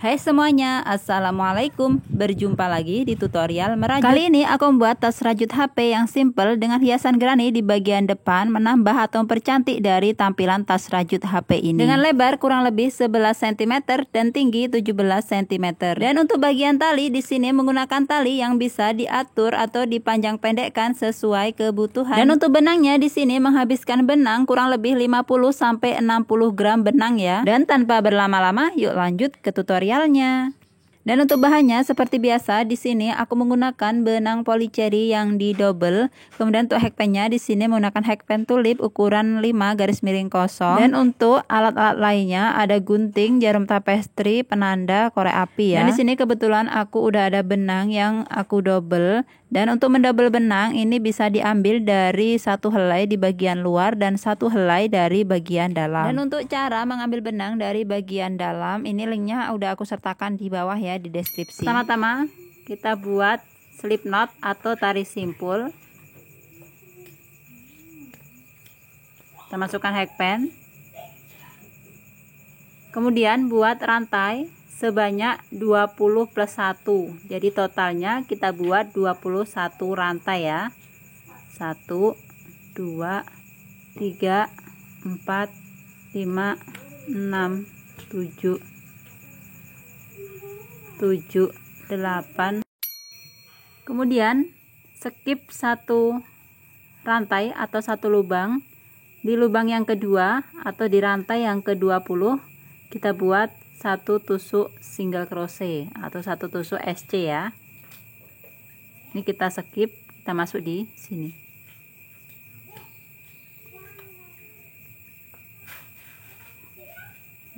Hai semuanya, assalamualaikum. Berjumpa lagi di tutorial merajut. Kali ini aku membuat tas rajut HP yang simple dengan hiasan granny di bagian depan, menambah atau mempercantik dari tampilan tas rajut HP ini. Dengan lebar kurang lebih 11 cm dan tinggi 17 cm. Dan untuk bagian tali di sini menggunakan tali yang bisa diatur atau dipanjang pendekkan sesuai kebutuhan. Dan untuk benangnya di sini menghabiskan benang kurang lebih 50 sampai 60 gram benang ya. Dan tanpa berlama-lama, yuk lanjut ke tutorial. Dan untuk bahannya seperti biasa di sini aku menggunakan benang polycherry yang di double. Kemudian untuk hakpennya di sini menggunakan hakpen tulip ukuran 5/0. Dan untuk alat-alat lainnya ada gunting, jarum tapestri, penanda, korek api ya. Dan di sini kebetulan aku udah ada benang yang aku double. Dan untuk mendouble benang ini bisa diambil dari satu helai di bagian luar dan satu helai dari bagian dalam. Dan untuk cara mengambil benang dari bagian dalam ini linknya udah aku sertakan di bawah ya di deskripsi. Pertama-tama kita buat slip knot atau tali simpul. Kita masukkan hakpen. Kemudian buat rantai sebanyak 20 plus 1. Jadi totalnya kita buat 21 rantai ya. 1 2 3 4 5 6 7 8. Kemudian skip satu rantai atau satu lubang. Di lubang yang kedua atau di rantai yang ke-20 kita buat satu tusuk single crochet atau satu tusuk SC ya. Ini kita skip, kita masuk di sini.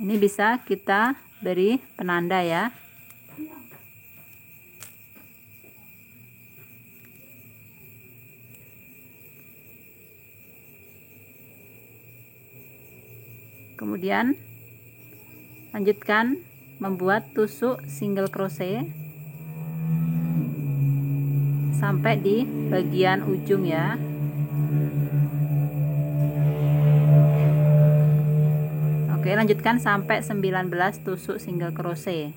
Ini bisa kita beri penanda ya. Kemudian lanjutkan membuat tusuk single crochet sampai di bagian ujung ya. Oke, lanjutkan sampai 19 tusuk single crochet.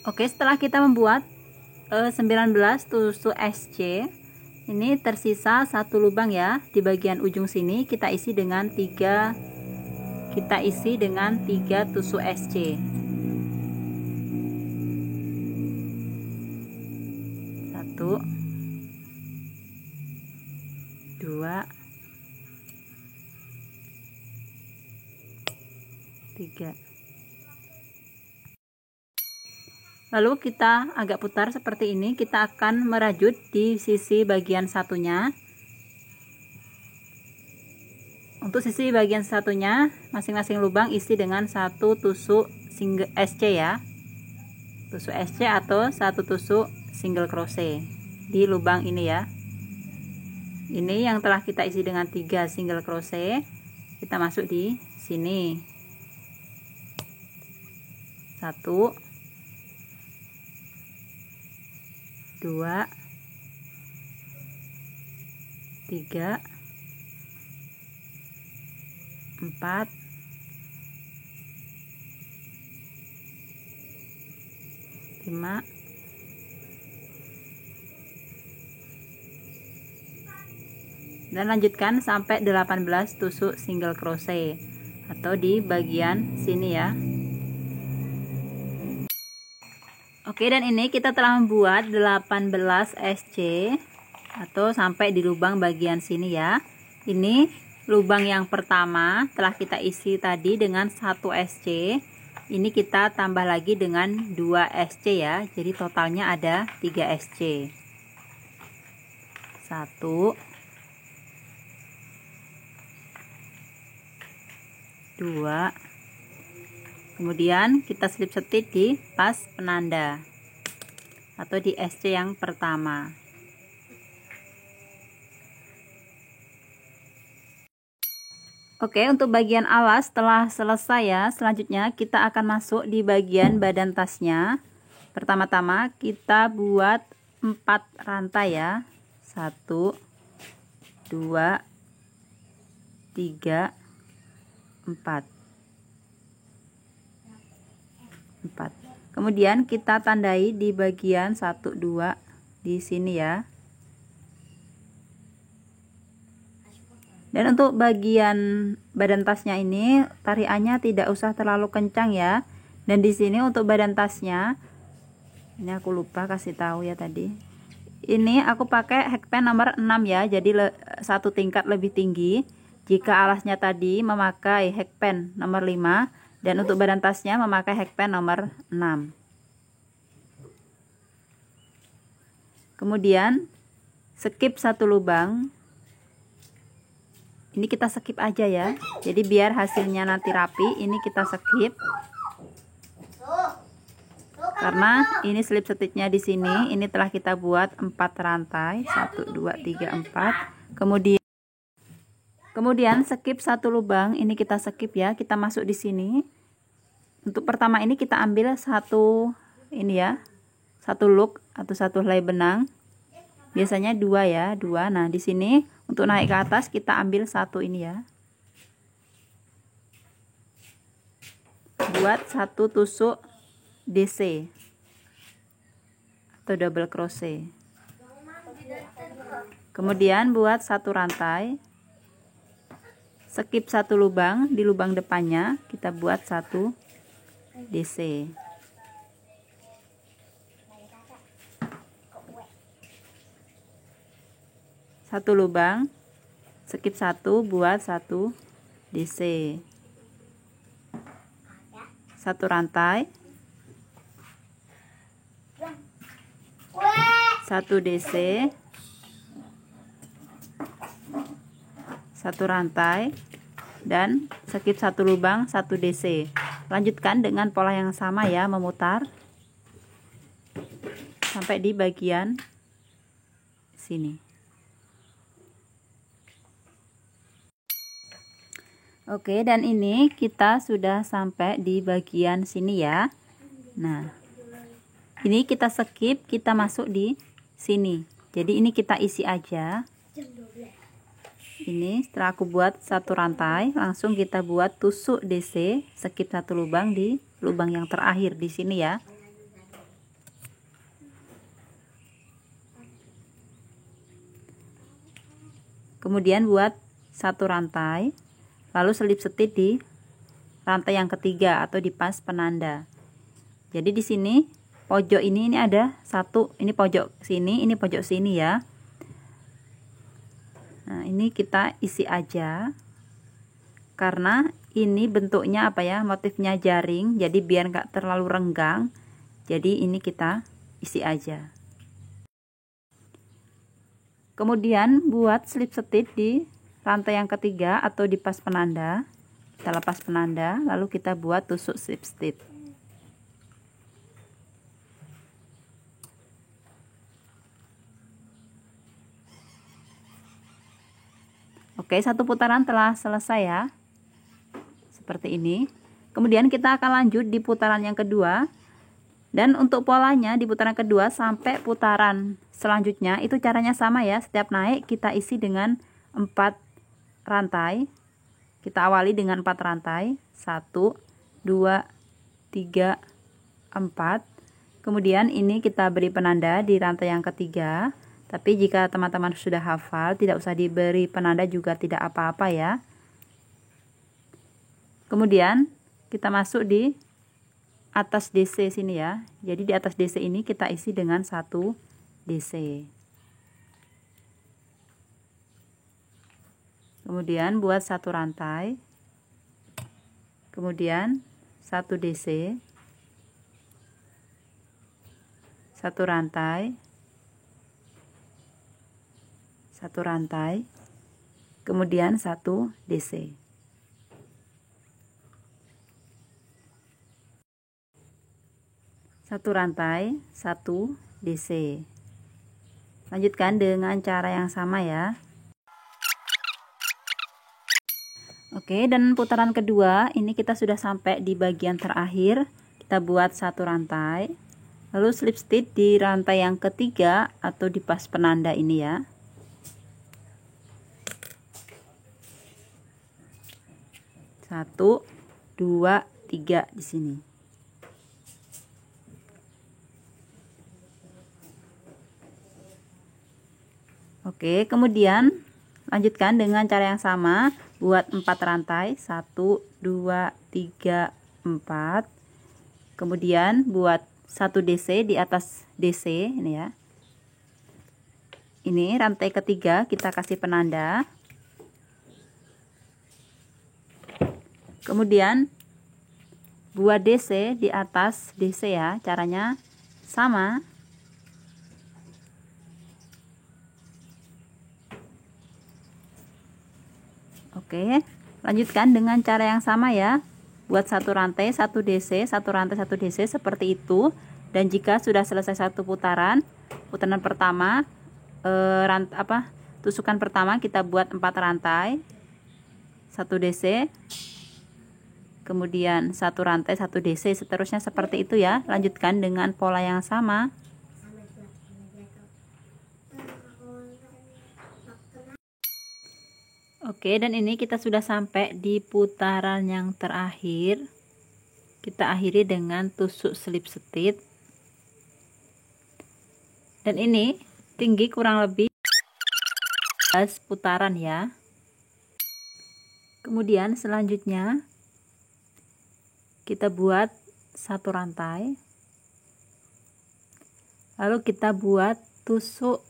Oke, setelah kita membuat 19 tusuk SC, ini tersisa satu lubang ya. Di bagian ujung sini kita isi dengan 3 tusuk SC. 1 2 3. Lalu kita agak putar seperti ini. Kita akan merajut di sisi bagian satunya. Untuk sisi bagian satunya, masing-masing lubang isi dengan satu tusuk single SC ya. Tusuk SC atau satu tusuk single crochet di lubang ini ya. Ini yang telah kita isi dengan 3 single crochet. Kita masuk di sini. 1 2 3 4 5 dan lanjutkan sampai 18 tusuk single crochet atau di bagian sini ya. Oke, dan ini kita telah membuat 18 SC atau sampai di lubang bagian sini ya. Ini lubang yang pertama telah kita isi tadi dengan 1 SC. Ini kita tambah lagi dengan 2 SC ya. Jadi totalnya ada 3 SC. 1 2. Kemudian kita slip stitch di pas penanda atau di SC yang pertama. Oke, untuk bagian alas telah selesai ya. Selanjutnya kita akan masuk di bagian badan tasnya. Pertama-tama kita buat 4 rantai ya. 1 2 3 4. 4. Kemudian kita tandai di bagian 1 2 di sini ya. Dan untuk bagian badan tasnya ini tariannya tidak usah terlalu kencang ya. Dan di sini untuk badan tasnya, ini aku lupa kasih tahu ya tadi. Ini aku pakai hekpen nomor 6 ya, jadi satu tingkat lebih tinggi. Jika alasnya tadi memakai hekpen nomor 5 dan untuk badan tasnya memakai hekpen nomor 6. Kemudian skip satu lubang. Ini kita skip aja ya. Jadi biar hasilnya nanti rapi, ini kita skip. Karena ini slip stitchnya di sini, ini telah kita buat 4 rantai, 1 2 3 4. Kemudian skip satu lubang, ini kita skip ya, kita masuk di sini. Untuk pertama ini kita ambil satu ini ya, satu loop atau satu helai benang. Biasanya 2 ya, 2. Nah, di sini untuk naik ke atas kita ambil satu ini ya. Buat satu tusuk DC atau double crochet. Kemudian buat satu rantai. Skip satu lubang, di lubang depannya kita buat satu DC. Satu lubang, skip satu, buat satu DC. Satu rantai, satu DC, satu rantai, dan skip satu lubang, satu DC. Lanjutkan dengan pola yang sama ya, memutar sampai di bagian sini. Oke, dan ini kita sudah sampai di bagian sini ya. Nah, ini kita skip, kita masuk di sini. Jadi ini kita isi aja. Ini setelah aku buat satu rantai, langsung kita buat tusuk DC, skip satu lubang di lubang yang terakhir di sini ya. Kemudian buat satu rantai, lalu selip stitch di rantai yang ketiga atau di pas penanda. Jadi di sini pojok ini ada satu, ini pojok sini, ini pojok sini ya. Nah, ini kita isi aja. Karena ini bentuknya apa ya? Motifnya jaring, jadi biar nggak terlalu renggang. Jadi ini kita isi aja. Kemudian buat slip stitch di rantai yang ketiga atau di pas penanda. Kita lepas penanda, lalu kita buat tusuk slip stitch. Oke, satu putaran telah selesai ya. Seperti ini. Kemudian kita akan lanjut di putaran yang kedua. Dan untuk polanya di putaran kedua sampai putaran selanjutnya itu caranya sama ya. Setiap naik kita isi dengan 4 rantai. Kita awali dengan 4 rantai. 1 2 3 4. Kemudian ini kita beri penanda di rantai yang ketiga. Tapi jika teman-teman sudah hafal, tidak usah diberi penanda juga tidak apa-apa ya. Kemudian kita masuk di atas DC sini ya. Jadi di atas DC ini kita isi dengan 1 DC. Kemudian buat satu rantai, kemudian 1 DC, satu rantai, kemudian 1 DC. Satu rantai, 1 DC. Lanjutkan dengan cara yang sama ya. Oke, dan putaran kedua ini kita sudah sampai di bagian terakhir. Kita buat satu rantai, lalu slip stitch di rantai yang ketiga atau di pas penanda ini ya. Satu, dua, tiga di sini. Oke, kemudian lanjutkan dengan cara yang sama, buat 4 rantai, 1 2 3 4. Kemudian buat 1 DC di atas DC ini ya. Ini rantai ketiga kita kasih penanda. Kemudian buat DC di atas DC ya, caranya sama. Oke, lanjutkan dengan cara yang sama ya. Buat satu rantai 1 DC, satu rantai 1 DC seperti itu. Dan jika sudah selesai satu putaran pertama, tusukan pertama kita buat 4 rantai 1 DC, kemudian satu rantai 1 DC, seterusnya seperti itu ya. Lanjutkan dengan pola yang sama. Oke, dan ini kita sudah sampai di putaran yang terakhir. Kita akhiri dengan tusuk slip stitch. Dan ini tinggi kurang lebih 10 putaran ya. Kemudian selanjutnya kita buat satu rantai. Lalu kita buat tusuk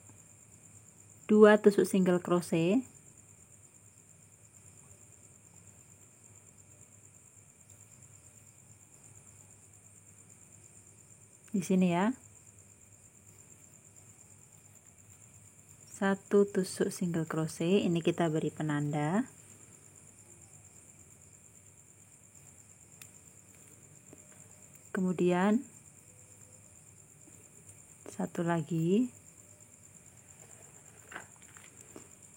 2 tusuk single crochet. Di sini ya. 1 tusuk single crochet, ini kita beri penanda. Kemudian satu lagi.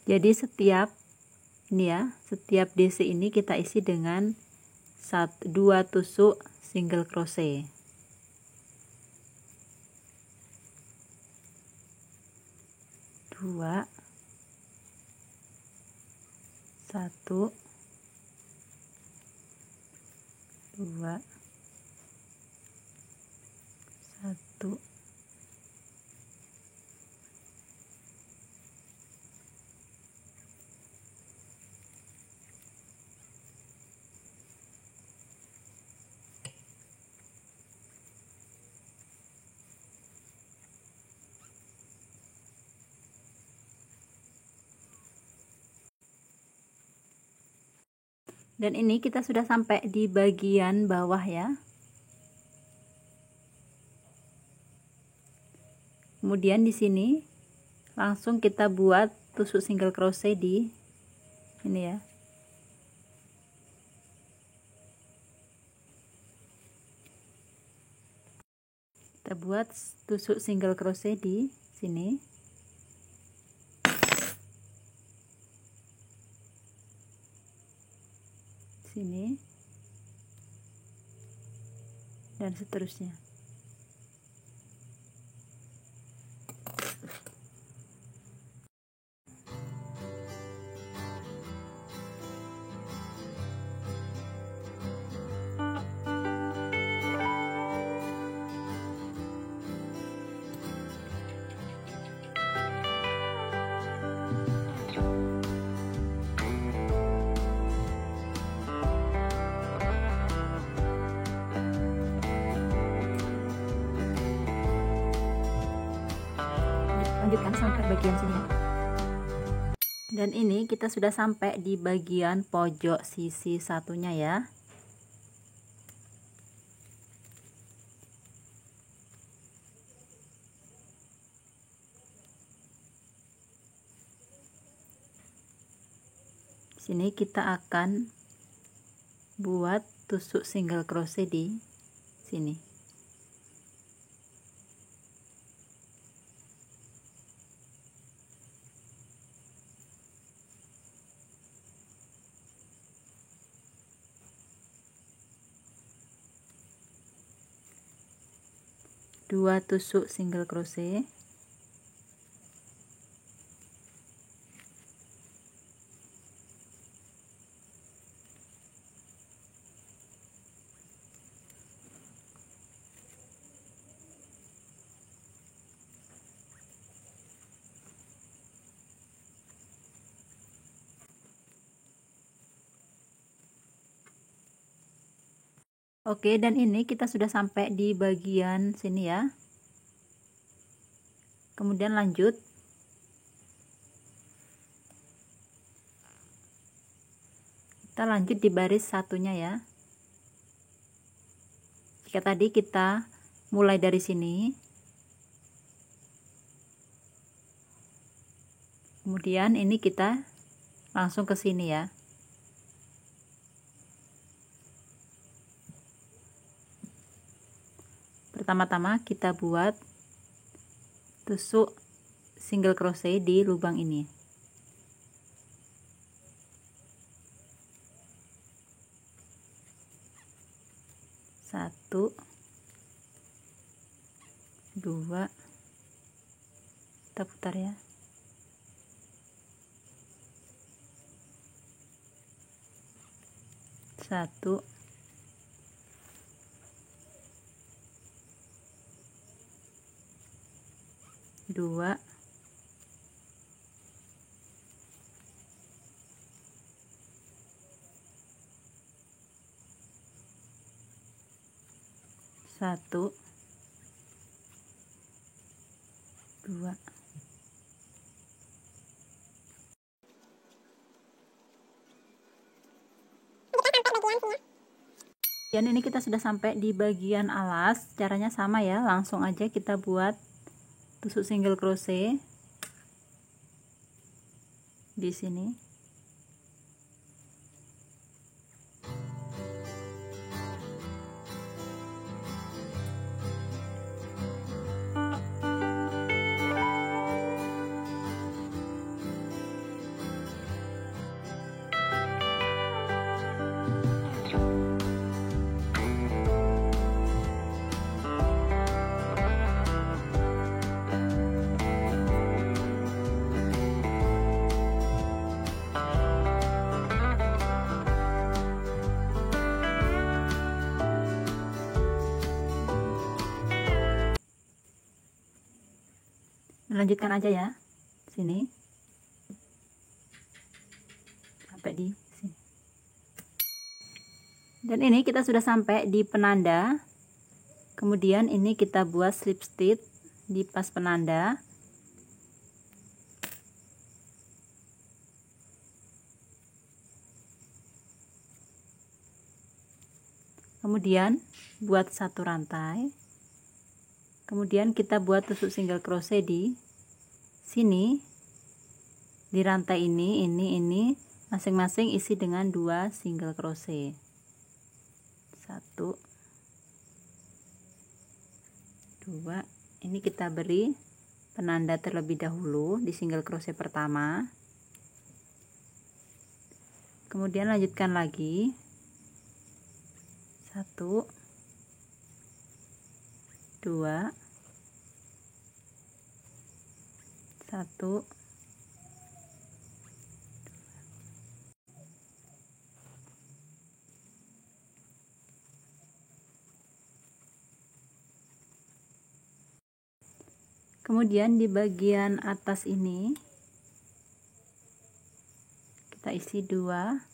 Jadi setiap ini ya, setiap DC ini kita isi dengan 2 tusuk single crochet. Dua, 1, 2, 1. Dan ini kita sudah sampai di bagian bawah ya. Kemudian di sini langsung kita buat tusuk single crochet di ini ya. Kita buat tusuk single crochet di sini. Sini dan seterusnya. Lanjutkan sampai bagian sini ya. Dan ini kita sudah sampai di bagian pojok sisi satunya ya. Sini kita akan buat tusuk single crochet di sini. Dua tusuk single crochet. Oke, dan ini kita sudah sampai di bagian sini ya. Kemudian lanjut. Kita lanjut di baris satunya ya. Jika tadi kita mulai dari sini, kemudian ini kita langsung ke sini ya. Pertama-tama kita buat tusuk single crochet di lubang ini. Satu, dua, kita putar ya. Satu, dua, satu, dua. Dan ini kita sudah sampai di bagian alas. Caranya sama ya, langsung aja kita buat tusuk single crochet di sini. Lanjutkan aja ya, sini sampai di sini. Dan ini kita sudah sampai di penanda. Kemudian ini kita buat slip stitch di pas penanda. Kemudian buat satu rantai. Kemudian kita buat tusuk single crochet di sini, di rantai ini masing-masing isi dengan 2 single crochet. 1, 2. Ini kita beri penanda terlebih dahulu di single crochet pertama. Kemudian lanjutkan lagi. 1, 2, 1, kemudian di bagian atas ini kita isi 2.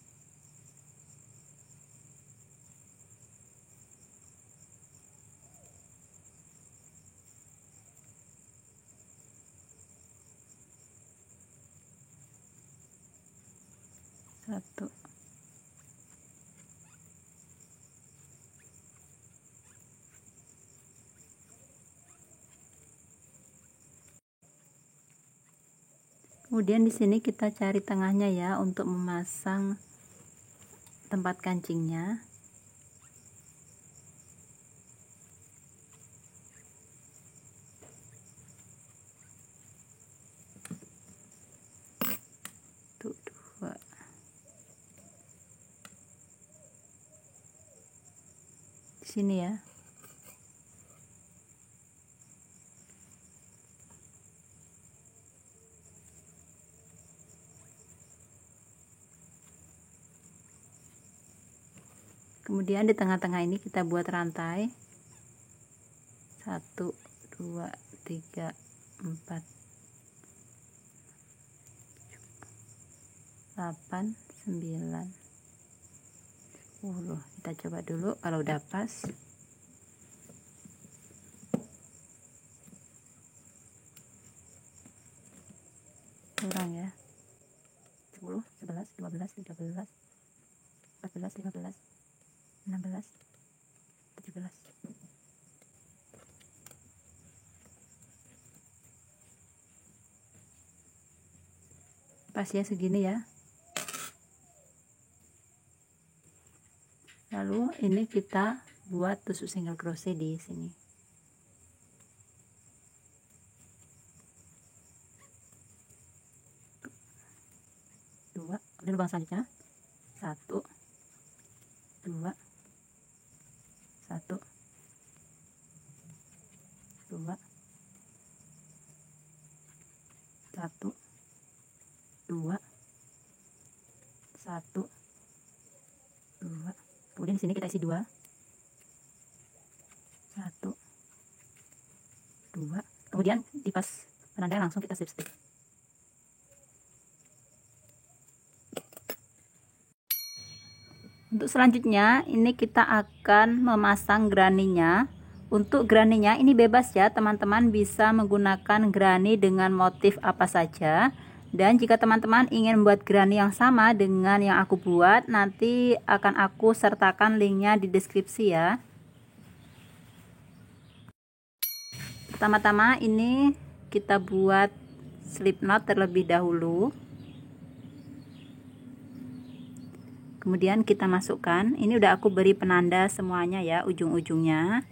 Satu. Kemudian di sini kita cari tengahnya ya untuk memasang tempat kancingnya. Tuh, 2. Di sini ya. Kemudian di tengah-tengah ini kita buat rantai 1, 2, 3, 4, 8, 9, 10, Kita coba dulu kalau udah pas. Kurang ya. 10, 11, 12, 13, 14, 15, 16, 17. Pas ya, segini ya. Lalu ini kita buat tusuk single crochet di sini. Dua, di lubang selanjutnya. 1, 2, 1, 2, 1, 2, 1, 2. Kemudian di sini kita isi 2, 1, 2. Kemudian di pas penandaan langsung kita slip stitch. Untuk selanjutnya ini kita akan memasang graninya. Untuk graninya ini bebas ya, teman-teman bisa menggunakan grani dengan motif apa saja. Dan jika teman-teman ingin membuat grani yang sama dengan yang aku buat, nanti akan aku sertakan linknya di deskripsi ya. Pertama-tama ini kita buat slip knot terlebih dahulu. Kemudian kita masukkan, ini udah aku beri penanda semuanya ya, ujung-ujungnya.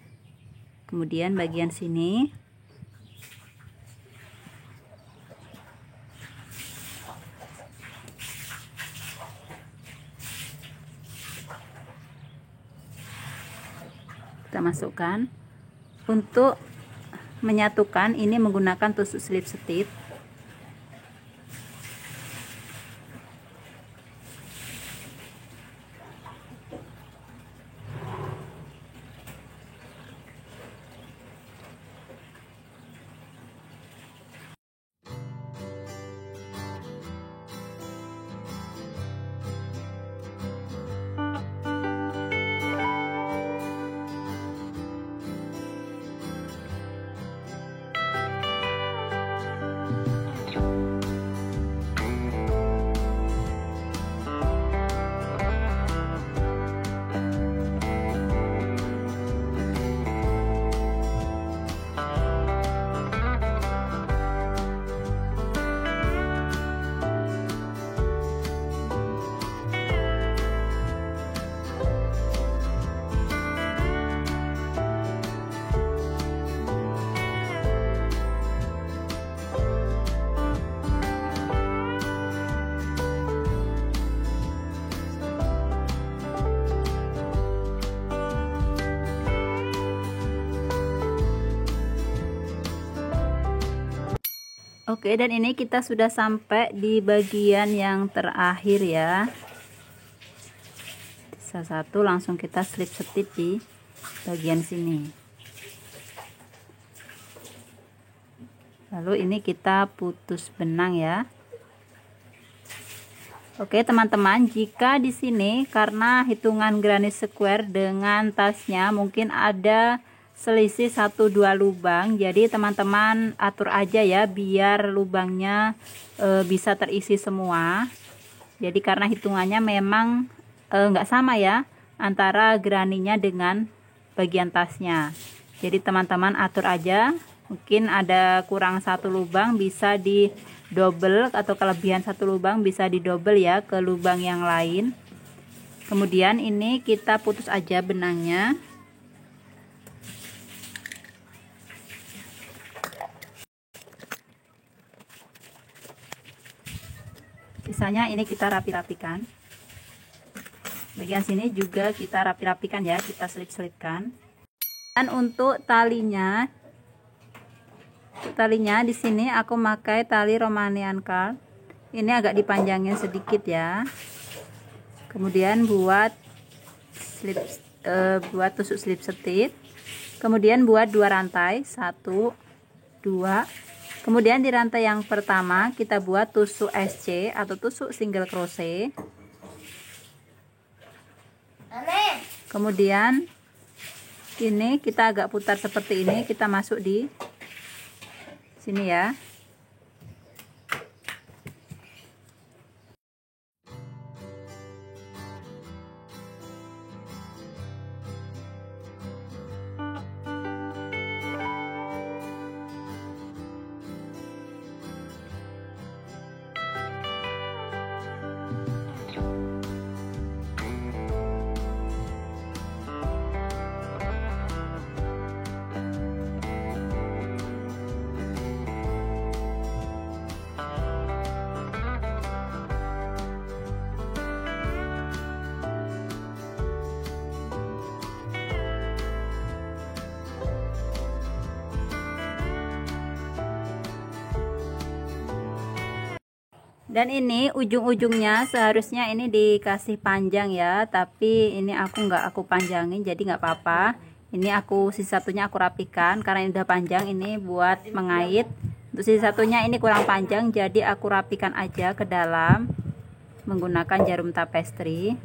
Kemudian bagian sini. Kita masukkan. Untuk menyatukan ini menggunakan tusuk slip stitch. Oke, dan ini kita sudah sampai di bagian yang terakhir ya. Sisa satu langsung kita slip stitch di bagian sini. Lalu ini kita putus benang ya. Oke teman-teman, jika di sini karena hitungan granny square dengan tasnya mungkin ada selisih 1-2 lubang, jadi teman-teman atur aja ya biar lubangnya bisa terisi semua. Jadi karena hitungannya memang nggak sama ya antara graninya dengan bagian tasnya, jadi teman-teman atur aja. Mungkin ada kurang 1 lubang bisa di double, atau kelebihan 1 lubang bisa di double ya ke lubang yang lain. Kemudian ini kita putus aja benangnya. Sisanya ini kita rapi-rapikan. Bagian sini juga kita rapi-rapikan ya, kita selip-selipkan. Dan untuk talinya di sini aku pakai tali Romanian Card. Ini agak dipanjangin sedikit ya. Kemudian buat tusuk slip stitch. Kemudian buat 2 rantai, 1, 2. Kemudian di rantai yang pertama kita buat tusuk SC atau tusuk single crochet. Kemudian ini kita agak putar seperti ini, kita masuk di sini ya. Dan ini ujung-ujungnya seharusnya ini dikasih panjang ya, tapi ini aku panjangin, jadi nggak apa-apa. Ini sisi satunya aku rapikan karena ini udah panjang, ini buat mengait. Untuk sisi satunya ini kurang panjang, jadi aku rapikan aja ke dalam menggunakan jarum tapestry.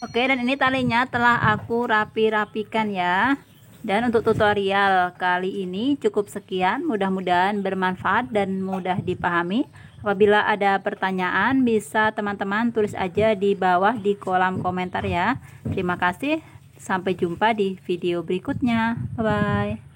Oke, dan ini talinya telah aku rapikan ya. Dan untuk tutorial kali ini cukup sekian, mudah-mudahan bermanfaat dan mudah dipahami. Apabila ada pertanyaan bisa teman-teman tulis aja di bawah di kolom komentar ya. Terima kasih, sampai jumpa di video berikutnya. Bye bye.